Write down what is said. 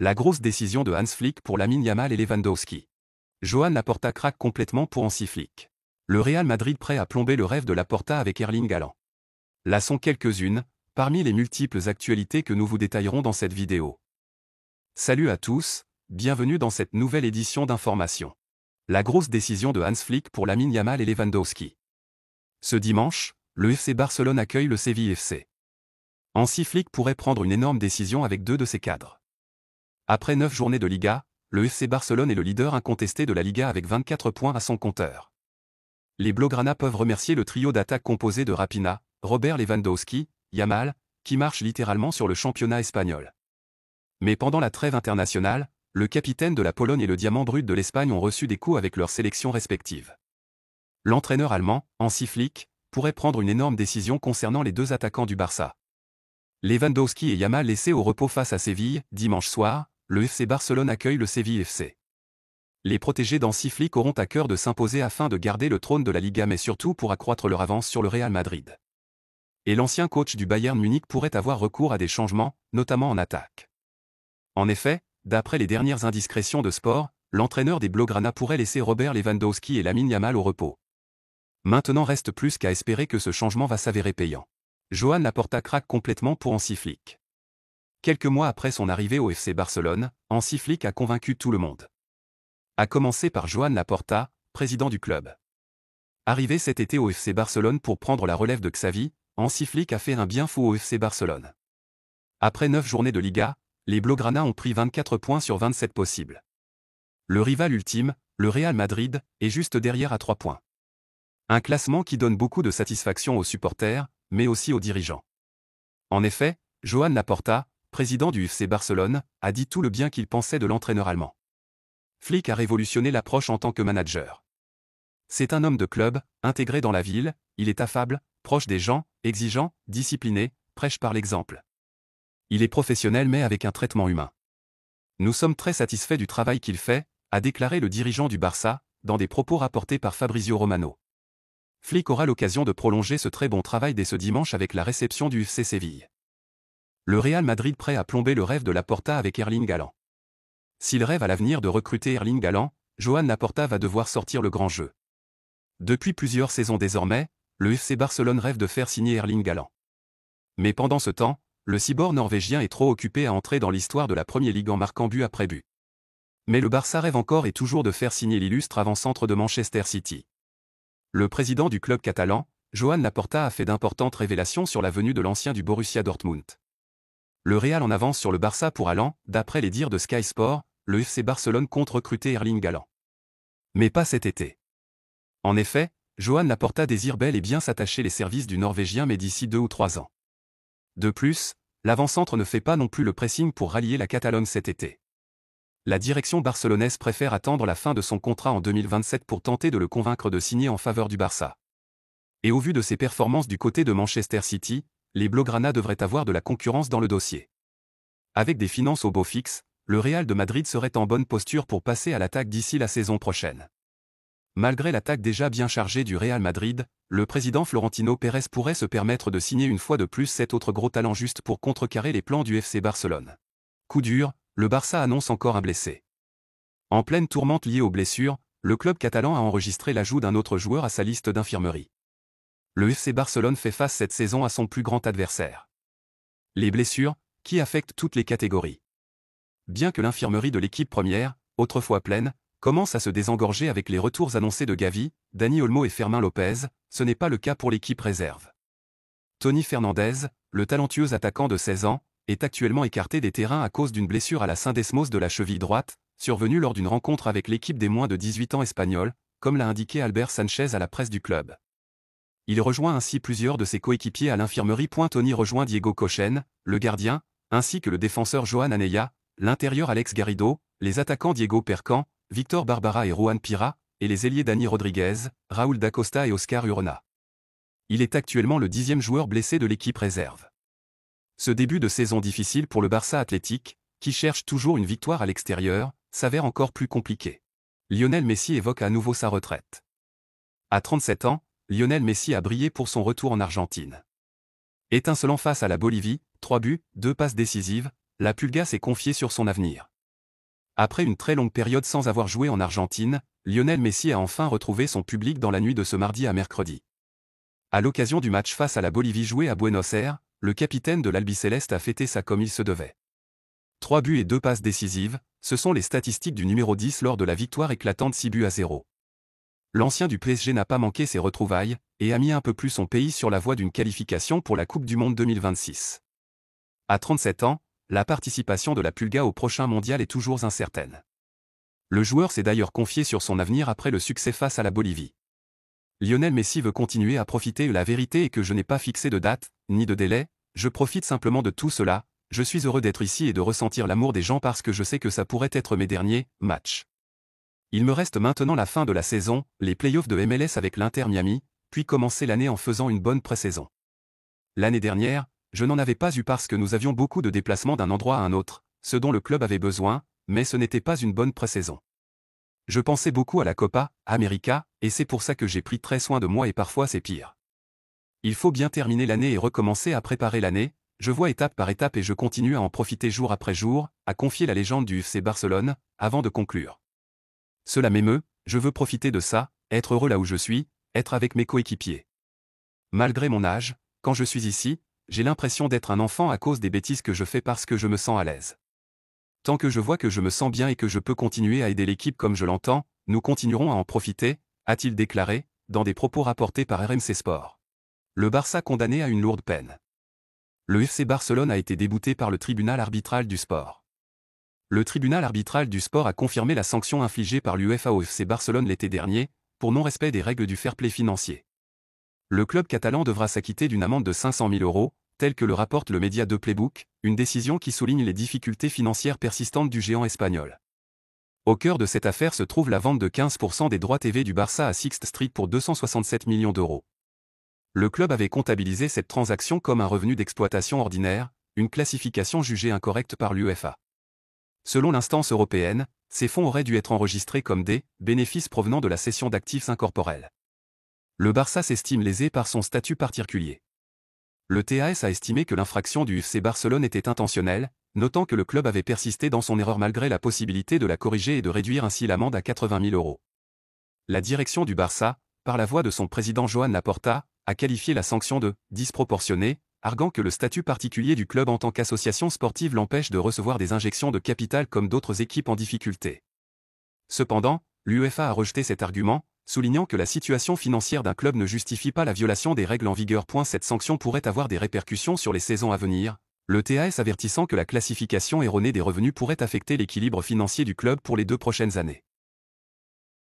La grosse décision de Hans Flick pour Lamine Yamal et Lewandowski. Joan Laporta craque complètement pour Hansi Flick. Le Real Madrid prêt à plomber le rêve de Laporta avec Erling Haaland. Là sont quelques-unes, parmi les multiples actualités que nous vous détaillerons dans cette vidéo. Salut à tous, bienvenue dans cette nouvelle édition d'Information. La grosse décision de Hans Flick pour Lamine Yamal et Lewandowski. Ce dimanche, le FC Barcelone accueille le Séville FC. Hansi Flick pourrait prendre une énorme décision avec deux de ses cadres. Après 9 journées de Liga, le FC Barcelone est le leader incontesté de la Liga avec 24 points à son compteur. Les Blaugrana peuvent remercier le trio d'attaque composé de Raphinha, Robert Lewandowski, Yamal, qui marche littéralement sur le championnat espagnol. Mais pendant la trêve internationale, le capitaine de la Pologne et le diamant brut de l'Espagne ont reçu des coups avec leurs sélections respectives. L'entraîneur allemand, Hansi Flick, pourrait prendre une énorme décision concernant les deux attaquants du Barça. Lewandowski et Yamal laissés au repos face à Séville, dimanche soir, le FC Barcelone accueille le Séville FC. Les protégés d'Hansi Flick auront à cœur de s'imposer afin de garder le trône de la Liga mais surtout pour accroître leur avance sur le Real Madrid. Et l'ancien coach du Bayern Munich pourrait avoir recours à des changements, notamment en attaque. En effet, d'après les dernières indiscrétions de Sport, l'entraîneur des Blaugrana pourrait laisser Robert Lewandowski et Lamine Yamal au repos. Maintenant reste plus qu'à espérer que ce changement va s'avérer payant. Joan Laporta craque complètement pour Hansi Flick. Quelques mois après son arrivée au FC Barcelone, Hansi Flick a convaincu tout le monde. À commencer par Joan Laporta, président du club. Arrivé cet été au FC Barcelone pour prendre la relève de Xavi, Hansi Flick a fait un bien fou au FC Barcelone. Après 9 journées de Liga, les Blaugrana ont pris 24 points sur 27 possibles. Le rival ultime, le Real Madrid, est juste derrière à 3 points. Un classement qui donne beaucoup de satisfaction aux supporters, mais aussi aux dirigeants. En effet, Joan Laporta, président du FC Barcelone, a dit tout le bien qu'il pensait de l'entraîneur allemand. Flick a révolutionné l'approche en tant que manager. C'est un homme de club, intégré dans la ville, il est affable, proche des gens, exigeant, discipliné, prêche par l'exemple. Il est professionnel mais avec un traitement humain. Nous sommes très satisfaits du travail qu'il fait, a déclaré le dirigeant du Barça, dans des propos rapportés par Fabrizio Romano. Flick aura l'occasion de prolonger ce très bon travail dès ce dimanche avec la réception du FC Séville. Le Real Madrid prêt à plomber le rêve de Laporta avec Erling Haaland. S'il rêve à l'avenir de recruter Erling Haaland, Joan Laporta va devoir sortir le grand jeu. Depuis plusieurs saisons désormais, le FC Barcelone rêve de faire signer Erling Haaland. Mais pendant ce temps, le cyborg norvégien est trop occupé à entrer dans l'histoire de la Premier League en marquant but après but. Mais le Barça rêve encore et toujours de faire signer l'illustre avant-centre de Manchester City. Le président du club catalan, Joan Laporta a fait d'importantes révélations sur la venue de l'ancien du Borussia Dortmund. Le Real en avance sur le Barça pour Haaland, d'après les dires de Sky Sport, le FC Barcelone compte recruter Erling Haaland. Mais pas cet été. En effet, Joan Laporta désire bel et bien s'attacher les services du Norvégien mais d'ici 2 ou 3 ans. De plus, l'avant-centre ne fait pas non plus le pressing pour rallier la Catalogne cet été. La direction barcelonaise préfère attendre la fin de son contrat en 2027 pour tenter de le convaincre de signer en faveur du Barça. Et au vu de ses performances du côté de Manchester City, les Blaugrana devraient avoir de la concurrence dans le dossier. Avec des finances au beau fixe, le Real de Madrid serait en bonne posture pour passer à l'attaque d'ici la saison prochaine. Malgré l'attaque déjà bien chargée du Real Madrid, le président Florentino Pérez pourrait se permettre de signer une fois de plus cet autre gros talent juste pour contrecarrer les plans du FC Barcelone. Coup dur, le Barça annonce encore un blessé. En pleine tourmente liée aux blessures, le club catalan a enregistré l'ajout d'un autre joueur à sa liste d'infirmerie. Le FC Barcelone fait face cette saison à son plus grand adversaire. Les blessures, qui affectent toutes les catégories. Bien que l'infirmerie de l'équipe première, autrefois pleine, commence à se désengorger avec les retours annoncés de Gavi, Dani Olmo et Fermín López, ce n'est pas le cas pour l'équipe réserve. Tony Fernandez, le talentueux attaquant de 16 ans, est actuellement écarté des terrains à cause d'une blessure à la syndesmose de la cheville droite, survenue lors d'une rencontre avec l'équipe des moins de 18 ans espagnols, comme l'a indiqué Albert Sanchez à la presse du club. Il rejoint ainsi plusieurs de ses coéquipiers à l'infirmerie. Tony rejoint Diego Cochen, le gardien, ainsi que le défenseur Joan Anaya, l'intérieur Alex Garrido, les attaquants Diego Percan, Victor Barbara et Juan Pira, et les ailiers Dani Rodriguez, Raúl da Costa et Oscar Urona. Il est actuellement le 10e joueur blessé de l'équipe réserve. Ce début de saison difficile pour le Barça Athletic, qui cherche toujours une victoire à l'extérieur, s'avère encore plus compliqué. Lionel Messi évoque à nouveau sa retraite. À 37 ans, Lionel Messi a brillé pour son retour en Argentine. Étincelant face à la Bolivie, 3 buts, 2 passes décisives, la Pulga s'est confiée sur son avenir. Après une très longue période sans avoir joué en Argentine, Lionel Messi a enfin retrouvé son public dans la nuit de ce mardi à mercredi. À l'occasion du match face à la Bolivie joué à Buenos Aires, le capitaine de l'Albiceleste a fêté ça comme il se devait. 3 buts et 2 passes décisives, ce sont les statistiques du numéro 10 lors de la victoire éclatante 6-0. L'ancien du PSG n'a pas manqué ses retrouvailles, et a mis un peu plus son pays sur la voie d'une qualification pour la Coupe du Monde 2026. À 37 ans, la participation de la Pulga au prochain mondial est toujours incertaine. Le joueur s'est d'ailleurs confié sur son avenir après le succès face à la Bolivie. Lionel Messi veut continuer à profiter. La vérité est que je n'ai pas fixé de date, ni de délai, je profite simplement de tout cela, je suis heureux d'être ici et de ressentir l'amour des gens parce que je sais que ça pourrait être mes derniers matchs. Il me reste maintenant la fin de la saison, les playoffs de MLS avec l'Inter Miami, puis commencer l'année en faisant une bonne pré-saison. L'année dernière, je n'en avais pas eu parce que nous avions beaucoup de déplacements d'un endroit à un autre, ce dont le club avait besoin, mais ce n'était pas une bonne pré-saison. Je pensais beaucoup à la Copa América, et c'est pour ça que j'ai pris très soin de moi et parfois c'est pire. Il faut bien terminer l'année et recommencer à préparer l'année, je vois étape par étape et je continue à en profiter jour après jour, à confier la légende du FC Barcelone, avant de conclure. Cela m'émeut, je veux profiter de ça, être heureux là où je suis, être avec mes coéquipiers. Malgré mon âge, quand je suis ici, j'ai l'impression d'être un enfant à cause des bêtises que je fais parce que je me sens à l'aise. Tant que je vois que je me sens bien et que je peux continuer à aider l'équipe comme je l'entends, nous continuerons à en profiter, a-t-il déclaré, dans des propos rapportés par RMC Sport. Le Barça condamné à une lourde peine. Le FC Barcelone a été débouté par le tribunal arbitral du sport. Le tribunal arbitral du sport a confirmé la sanction infligée par l'UEFA au FC Barcelone l'été dernier, pour non-respect des règles du fair-play financier. Le club catalan devra s'acquitter d'une amende de 500 000 €, tel que le rapporte le média de Playbook, une décision qui souligne les difficultés financières persistantes du géant espagnol. Au cœur de cette affaire se trouve la vente de 15% des droits TV du Barça à Sixth Street pour 267 millions d'euros. Le club avait comptabilisé cette transaction comme un revenu d'exploitation ordinaire, une classification jugée incorrecte par l'UEFA. Selon l'instance européenne, ces fonds auraient dû être enregistrés comme des bénéfices provenant de la cession d'actifs incorporels. Le Barça s'estime lésé par son statut particulier. Le TAS a estimé que l'infraction du FC Barcelone était intentionnelle, notant que le club avait persisté dans son erreur malgré la possibilité de la corriger et de réduire ainsi l'amende à 80 000 €. La direction du Barça, par la voix de son président Joan Laporta, a qualifié la sanction de « disproportionnée », arguant que le statut particulier du club en tant qu'association sportive l'empêche de recevoir des injections de capital comme d'autres équipes en difficulté. Cependant, l'UEFA a rejeté cet argument, soulignant que la situation financière d'un club ne justifie pas la violation des règles en vigueur. Cette sanction pourrait avoir des répercussions sur les saisons à venir, le TAS avertissant que la classification erronée des revenus pourrait affecter l'équilibre financier du club pour les 2 prochaines années.